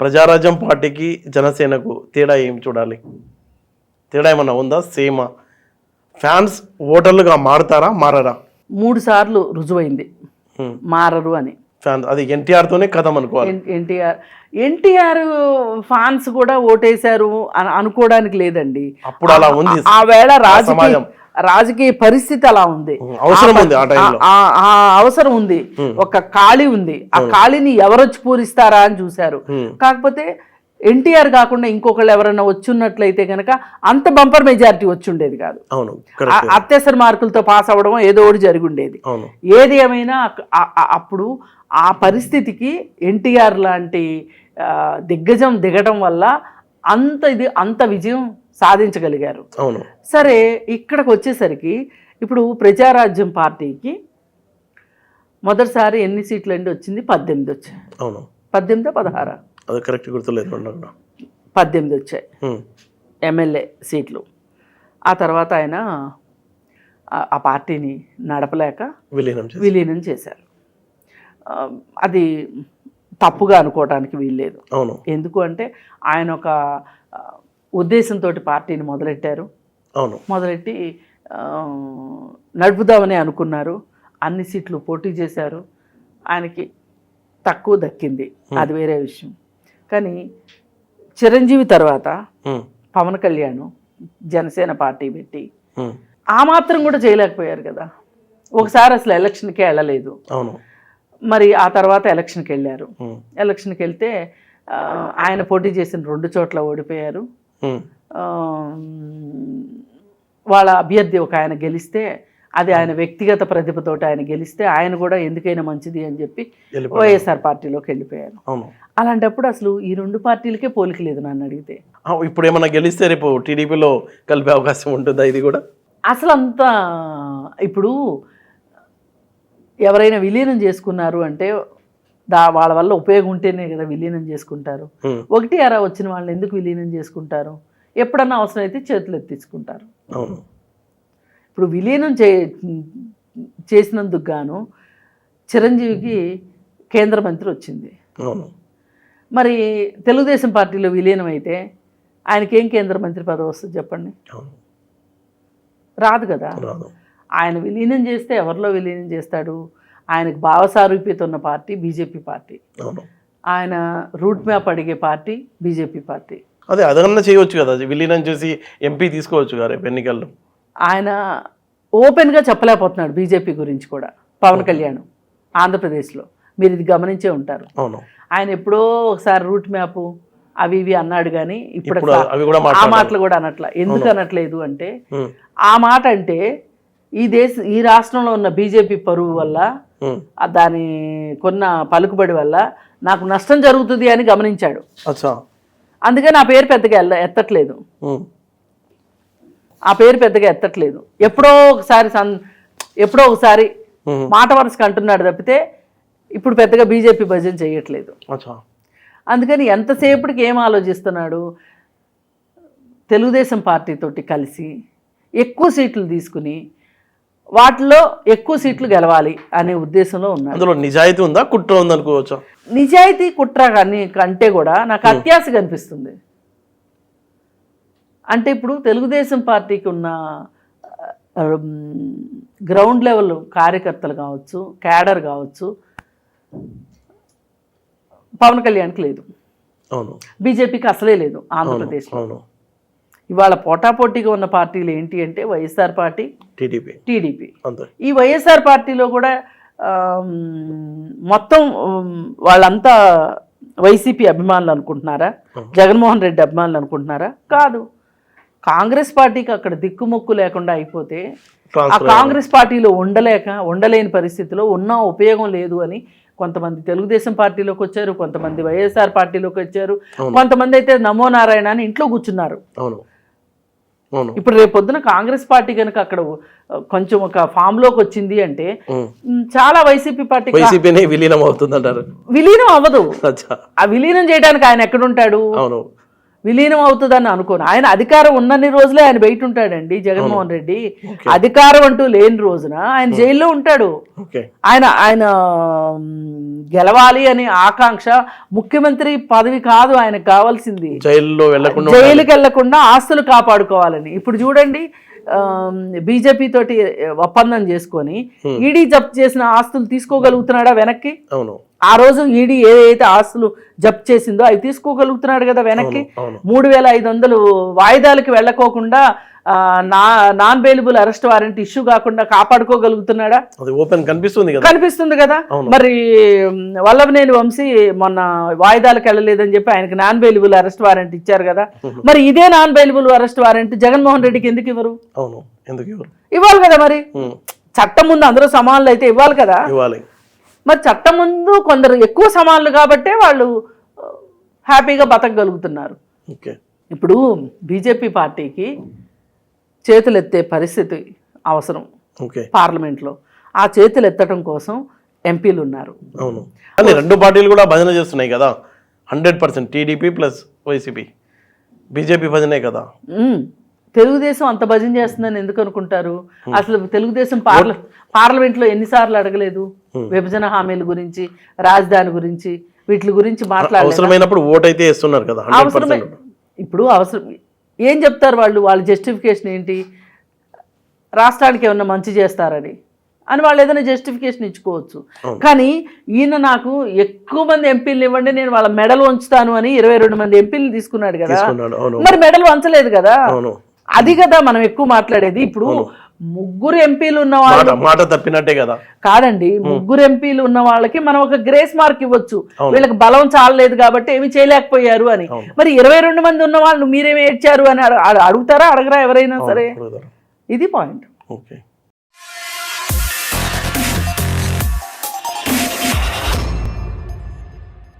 ప్రజారాజ్యం పార్టీకి జనసేనకు తేడా ఏం చూడాలి? తేడా ఏమన్నా ఉందా? సేమా? ఫ్యాన్స్ ఓటర్లుగా మారుతారా మారరా? 3 సార్లు రుజువైంది మారరు అని. ఫ్యాన్స్ అది ఎన్టీఆర్తోనే కథం అనుకోవాలి. ఎన్టీఆర్ ఫ్యాన్స్ కూడా ఓటేశారు అని అనుకోవడానికి లేదండి. అప్పుడు అలా ఉంది. ఆ వేళ రాజకీయ పరిస్థితి అలా ఉంది. అవసరం ఉంది. ఆ అవసరం ఉంది. ఒక ఖాళీ ఉంది. ఆ ఖాళీని ఎవరొచ్చి పూరిస్తారా అని చూశారు. కాకపోతే ఎన్టీఆర్ కాకుండా ఇంకొకళ్ళు ఎవరైనా వచ్చున్నట్లయితే కనుక అంత బంపర్ మెజారిటీ వచ్చి ఉండేది కాదు. అత్యవసర మార్కులతో పాస్ అవ్వడం ఏదో ఒకటి జరిగి ఉండేది. ఏది ఏమైనా అప్పుడు ఆ పరిస్థితికి ఎన్టీఆర్ లాంటి దిగ్గజం దిగడం వల్ల అంత విజయం సాధించగలిగారు. సరే, ఇక్కడికి వచ్చేసరికి ఇప్పుడు ప్రజారాజ్యం పార్టీకి మొదటిసారి ఎన్ని సీట్లు అండి వచ్చింది? 18 వచ్చాయి. 18 16 అది కరెక్ట్ గుర్తులేదు. 18 వచ్చాయి ఎమ్మెల్యే సీట్లు. ఆ తర్వాత ఆయన ఆ పార్టీని నడపలేక విలీనం చేశారు. అది తప్పుగా అనుకోవటానికి వీల్లేదు. ఎందుకు అంటే ఆయన ఒక ఉద్దేశంతో పార్టీని మొదలెట్టారు. మొదలెట్టి నడుపుదామని అనుకున్నారు. అన్ని సీట్లు పోటీ చేశారు. ఆయనకి తక్కువ దక్కింది, అది వేరే విషయం. కానీ చిరంజీవి తర్వాత పవన్ కళ్యాణ్ జనసేన పార్టీ పెట్టి ఆ మాత్రం కూడా చేయలేకపోయారు కదా. ఒకసారి అసలు ఎలక్షన్కే వెళ్ళలేదు. మరి ఆ తర్వాత ఎలక్షన్కి వెళ్ళారు. ఎలక్షన్కి వెళ్తే ఆయన పోటీ చేసిన 2 చోట్ల ఓడిపోయారు. వాళ్ళ అభ్యర్థి ఒక ఆయన గెలిస్తే అది ఆయన వ్యక్తిగత ప్రతిభతోటి ఆయన గెలిస్తే ఆయన కూడా ఎందుకైనా మంచిది అని చెప్పి వైఎస్ఆర్ పార్టీలోకి వెళ్ళిపోయారు. అలాంటప్పుడు అసలు ఈ 2 పార్టీలకే పోలిక లేదు నన్ను అడిగితే. ఇప్పుడు ఏమన్నా గెలిస్తే రేపు టీడీపీలో కలిపే అవకాశం ఉంటుందా? ఇది కూడా అసలు అంత ఇప్పుడు ఎవరైనా విలీనం చేసుకున్నారు అంటే వాళ్ళ వల్ల ఉపయోగం ఉంటేనే కదా విలీనం చేసుకుంటారు. 1 అరా వచ్చిన వాళ్ళని ఎందుకు విలీనం చేసుకుంటారు? ఎప్పుడన్నా అవసరం అయితే చేతులు ఎత్తించుకుంటారు. ఇప్పుడు విలీనం చేసినందుకు గాను చిరంజీవికి కేంద్ర మంత్రి వచ్చింది. మరి తెలుగుదేశం పార్టీలో విలీనం అయితే ఆయనకేం కేంద్ర మంత్రి పదవి వస్తుంది చెప్పండి? రాదు కదా. ఆయన విలీనం చేస్తే ఎవరిలో విలీనం చేస్తాడు? ఆయనకు భావసారూప్యత ఉన్న పార్టీ బీజేపీ పార్టీ. ఆయన రూట్ మ్యాప్ అడిగే పార్టీ బీజేపీ పార్టీ. అదే అదన్నా చేయవచ్చు కదా, విలీనం చేసి ఎంపీ తీసుకోవచ్చు కదా రేపు ఎన్నికల్లో. ఆయన ఓపెన్గా చెప్పలేకపోతున్నాడు బీజేపీ గురించి కూడా. పవన్ కళ్యాణ్ ఆంధ్రప్రదేశ్లో మీరు ఇది గమనించే ఉంటారు. ఆయన ఎప్పుడో ఒకసారి రూట్ మ్యాప్ అవి ఇవి అన్నాడు కానీ ఇప్పుడు ఆ మాటలు కూడా అనట్లా. ఎందుకు అనట్లేదు అంటే ఆ మాట అంటే ఈ రాష్ట్రంలో ఉన్న బీజేపీ పరువు వల్ల, దాని కొన్న పలుకుబడి వల్ల నాకు నష్టం జరుగుతుంది అని గమనించాడు. అందుకని ఆ పేరు పెద్దగా ఎత్తట్లేదు. ఆ పేరు పెద్దగా ఎత్తట్లేదు. ఎప్పుడో ఒకసారి మాట వరుసకు అంటున్నాడు తప్పితే ఇప్పుడు పెద్దగా బీజేపీ భజన చేయట్లేదు. అందుకని ఎంతసేపటికి ఏం ఆలోచిస్తున్నాడు? తెలుగుదేశం పార్టీతోటి కలిసి ఎక్కువ సీట్లు తీసుకుని వాటిలో ఎక్కువ సీట్లు గెలవాలి అనే ఉద్దేశంలో ఉన్నాడు. అందులో నిజాయితీ ఉందా, కుట్ర ఉందనుకోవచ్చా? నిజాయితీ కుట్ర కంటే కూడా నాకు అత్యాశ కనిపిస్తుంది. అంటే ఇప్పుడు తెలుగుదేశం పార్టీకి ఉన్న గ్రౌండ్ లెవెల్ కార్యకర్తలు కావచ్చు, క్యాడర్ కావచ్చు, పవన్ కళ్యాణ్కి లేదు. బీజేపీకి అసలే లేదు ఆంధ్రప్రదేశ్లో. ఇవాళ పోటాపోటీగా ఉన్న పార్టీలు ఏంటి అంటే వైఎస్ఆర్ పార్టీ, టీడీపీ. ఈ వైఎస్ఆర్ పార్టీలో కూడా మొత్తం వాళ్ళంతా వైసీపీ అభిమానులు అనుకుంటున్నారా? జగన్మోహన్ రెడ్డి అభిమానులు అనుకుంటున్నారా? కాదు. కాంగ్రెస్ పార్టీకి అక్కడ దిక్కుమొక్కు లేకుండా అయిపోతే ఆ కాంగ్రెస్ పార్టీలో ఉండలేని పరిస్థితిలో ఉన్న ఉపయోగం లేదు అని కొంతమంది తెలుగుదేశం పార్టీలోకి వచ్చారు, కొంతమంది వైఎస్ఆర్ పార్టీలోకి వచ్చారు, కొంతమంది అయితే నమో నారాయణ అని ఇంట్లో కూర్చున్నారు. ఇప్పుడు రేపు పొద్దున కాంగ్రెస్ పార్టీ కనుక అక్కడ కొంచెం ఒక ఫామ్ లోకి వచ్చింది అంటే చాలా వైసీపీ పార్టీ విలీనం అవుతుంది అంటారు. విలీనం అవ్వదు. ఆ విలీనం చేయడానికి ఆయన ఎక్కడుంటాడు? విలీనం అవుతుందని అనుకోను. ఆయన అధికారం ఉన్నన్ని రోజులే ఆయన బయట ఉంటాడండి జగన్మోహన్ రెడ్డి. అధికారం అంటూ లేని రోజున ఆయన జైల్లో ఉంటాడు. ఆయన ఆయన గెలవాలి అనే ఆకాంక్ష, ముఖ్యమంత్రి పదవి కాదు ఆయనకు కావాల్సింది, జైలుకి వెళ్లకుండా ఆస్తులు కాపాడుకోవాలని. ఇప్పుడు చూడండి, బీజేపీ తోటి ఒప్పందం చేసుకొని ఈడీ జప్తు చేసిన ఆస్తులు తీసుకోగలుగుతున్నాడా వెనక్కి? ఆ రోజు ఈడీ ఏదైతే ఆస్తులు జప్తు చేసిందో అవి తీసుకోగలుగుతున్నాడు కదా వెనక్కి. 3,500 వాయిదాలకి వెళ్ళకోకుండా non bailable arrest warrant issue కాకుండా కాపాడుకోగలుగుతున్నాడా? కనిపిస్తుంది కదా. మరి వల్లభనేని వంశీ మొన్న వాయిదాలకు వెళ్ళలేదని చెప్పి ఆయనకి నాన్ బెయిలబుల్ అరెస్ట్ వారెంట్ ఇచ్చారు కదా. మరి ఇదే non bailable arrest warrant Jaganmohan రెడ్డికి ఎందుకు ఇవ్వరు? ఇవ్వాలి కదా. మరి చట్టం ముందు అందరూ సమానులు అయితే ఇవ్వాలి కదా. మరి చట్టం ముందు కొందరు ఎక్కువ సమానులు కాబట్టే వాళ్ళు హ్యాపీగా బతకగలుగుతున్నారు. ఇప్పుడు బీజేపీ పార్టీకి చేతులు ఎత్తే పరిస్థితి అవసరం పార్లమెంట్లో. ఆ చేతులు ఎత్తడం కోసం ఎంపీలు ఉన్నారు. అవును, రెండు పార్టీలు కూడా భజన చేస్తున్నాయి కదా. 100% టీడీపీ ప్లస్ వైసీపీ. బీజేపీ భజనే కదా. తెలుగుదేశం అంత భజన చేస్తుందని ఎందుకు అనుకుంటారు? అసలు తెలుగుదేశం పార్లమెంట్లో ఎన్నిసార్లు అడగలేదు విభజన హామీల గురించి, రాజధాని గురించి, వీటి గురించి అవసరమైనప్పుడు ఓటు అయితే వేస్తున్నారు కదా. ఇప్పుడు అవసరం ఏం చెప్తారు వాళ్ళు? వాళ్ళ జస్టిఫికేషన్ ఏంటి? రాష్ట్రానికి ఏమన్నా మంచి చేస్తారని అని వాళ్ళు ఏదైనా జస్టిఫికేషన్ ఇచ్చుకోవచ్చు. కానీ ఈయన నాకు ఎక్కువ మంది ఎంపీలు ఇవ్వండి, నేను వాళ్ళ మెడలు ఉంచుతాను అని 22 మంది ఎంపీలు తీసుకున్నాడు కదా. మరి మెడలు వంచలేదు కదా. అది కదా మనం ఎక్కువ మాట్లాడేది. ఇప్పుడు 3 ఎంపీలు ఉన్న వాళ్ళు మాట తప్పినట్టే కదా. కాదండి, 3 ఎంపీలు ఉన్న వాళ్ళకి మనం ఒక గ్రేస్ మార్క్ ఇవ్వచ్చు. వీళ్ళకి బలం చాలలేదు కాబట్టి ఏమి చేయలేకపోయారు అని. మరి 22 మంది ఉన్న వాళ్ళు మీరేమి ఏడ్చారు అని అడుగుతారా? అడగరా ఎవరైనా సరే? ఇది పాయింట్.